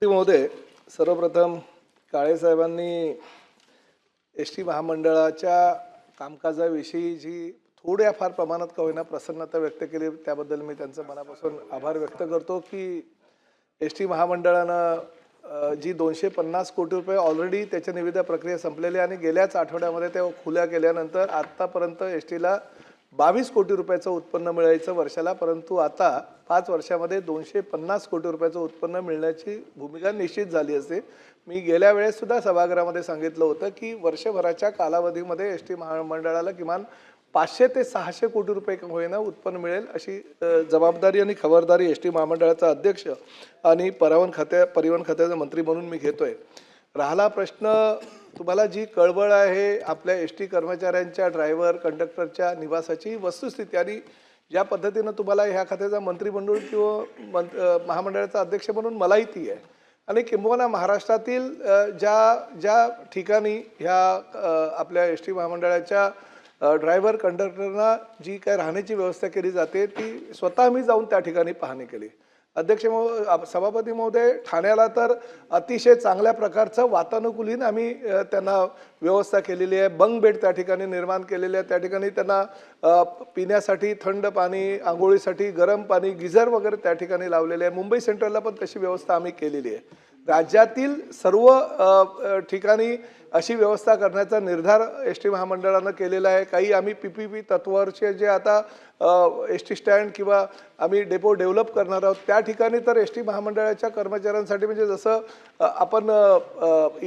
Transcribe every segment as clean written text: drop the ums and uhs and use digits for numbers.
महोदय, सर्वप्रथम काळे साहेबांनी एस टी महामंडळाच्या कामकाजाविषयी जी थोड्याफार प्रमाणात का होईना प्रसन्नता व्यक्त केली, त्याबद्दल मी त्यांचं मनापासून आभार व्यक्त करतो की एस टी महामंडळानं जी 250 कोटी रुपये ऑलरेडी त्याच्या निविदा प्रक्रिया संपलेली आणि गेल्याच आठवड्यामध्ये त्या खुल्या केल्यानंतर आतापर्यंत एस टीला 22 कोटी रुपयाचं उत्पन्न मिळायचं वर्षाला, परंतु आता 5 वर्षामध्ये 250 कोटी रुपयाचं उत्पन्न मिळण्याची भूमिका निश्चित झाली असते। मी गेल्या वेळेस सुद्धा सभागृहामध्ये सांगितलं होतं की वर्षभराच्या कालावधीमध्ये एस टी महामंडळाला किमान 500 ते 600 कोटी रुपये होईना उत्पन्न मिळेल अशी जबाबदारी आणि खबरदारी एस टी महामंडळाचा अध्यक्ष आणि परिवहन खात्याचा मंत्री म्हणून मी घेतोय। राहिला प्रश्न, तुम्हाला जी कळवळ आहे आपल्या एस टी कर्मचाऱ्यांच्या, ड्रायव्हर कंडक्टरच्या निवासाची वस्तुस्थिती आणि ज्या पद्धतीनं तुम्हाला ह्या खात्याचा मंत्री म्हणून किंवा महामंडळाचा अध्यक्ष म्हणून मलाही ती आहे आणि किंबहुना महाराष्ट्रातील ज्या ठिकाणी ह्या आपल्या एस टी महामंडळाच्या ड्रायव्हर कंडक्टरना जी काय राहण्याची व्यवस्था केली जाते ती स्वतः मी जाऊन त्या ठिकाणी पाहणी केली। अध्यक्ष सभापती महोदय, ठाण्याला तर अतिशय चांगल्या प्रकारचं वातानुकूलित आम्ही त्यांना व्यवस्था केलेली आहे। बंक बेड त्या ठिकाणी निर्माण केलेले आहे, त्या ठिकाणी त्यांना पिण्यासाठी थंड पाणी, आंघोळीसाठी गरम पाणी, गिझर वगैरे त्या ठिकाणी लावलेले आहे। मुंबई सेंट्रलला पण तशी व्यवस्था आम्ही केलेली आहे। राज्यातील सर्व ठिकाणी अशी व्यवस्था करण्याचा निर्धार एस टी महामंडळानं केलेला आहे। काही आम्ही PPP तत्वावरचे जे आता एस टी स्टँड किंवा आम्ही डेपो डेव्हलप करणार आहोत त्या ठिकाणी तर एस टी महामंडळाच्या कर्मचाऱ्यांसाठी म्हणजे जसं आपण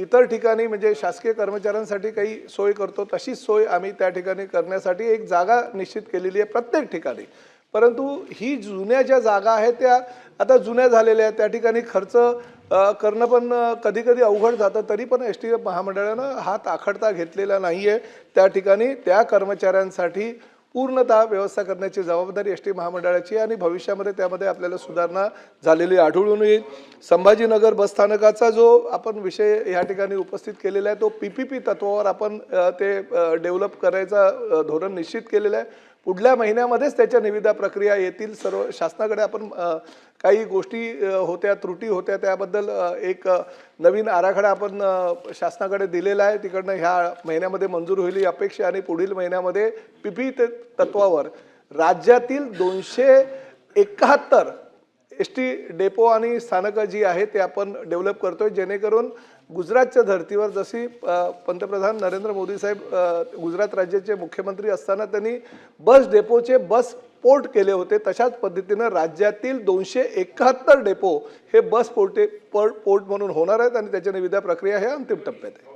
इतर ठिकाणी म्हणजे शासकीय कर्मचाऱ्यांसाठी काही सोय करतो तशीच सोय आम्ही त्या ठिकाणी करण्यासाठी एक जागा निश्चित केलेली आहे प्रत्येक ठिकाणी। परंतु ही जुन्या ज्या जागा आहेत त्या आता जुन्या झालेल्या आहेत, त्या ठिकाणी खर्च करणं पण कधी कधी अवघड जातं, तरी पण एस टी महामंडळानं हात आखडता घेतलेला नाही आहे। त्या ठिकाणी त्या कर्मचाऱ्यांसाठी पूर्णतः व्यवस्था करण्याची जबाबदारी एस टी महामंडळाची आणि भविष्यामध्ये त्यामध्ये आपल्याला सुधारणा झालेली आढळून येईल। संभाजीनगर बसस्थानकाचा जो आपण विषय या ठिकाणी उपस्थित केलेला आहे तो PPP तत्वावर आपण ते डेव्हलप करायचा धोरण निश्चित केलेलं आहे। पुढल्या महिन्यामध्येच त्याच्या निविदा प्रक्रिया येतील। सर्व शासनाकडे आपण काही गोष्टी होत्या, त्रुटी होत्या, त्याबद्दल एक नवीन आराखडा आपण शासनाकडे दिलेला आहे, तिकडनं ह्या महिन्यामध्ये मंजूर होईल ही अपेक्षा आणि पुढील महिन्यामध्ये PPP तत्वावर राज्यातील 271 एस टी डेपो आणि स्थानकं जी आहेत ते आपण डेव्हलप करतोय, जेणेकरून गुजरातच्या धर्तीवर जशी पंतप्रधान नरेंद्र मोदी साहेब गुजरात राज्याचे मुख्यमंत्री असताना त्यांनी बस डेपोचे बस पोर्ट केले होते, तशाच पद्धतीनं राज्यातील 271 डेपो हे बस पोर्ट म्हणून होणार आहेत आणि त्याच्या निविदा प्रक्रिया हे अंतिम टप्प्यात आहे।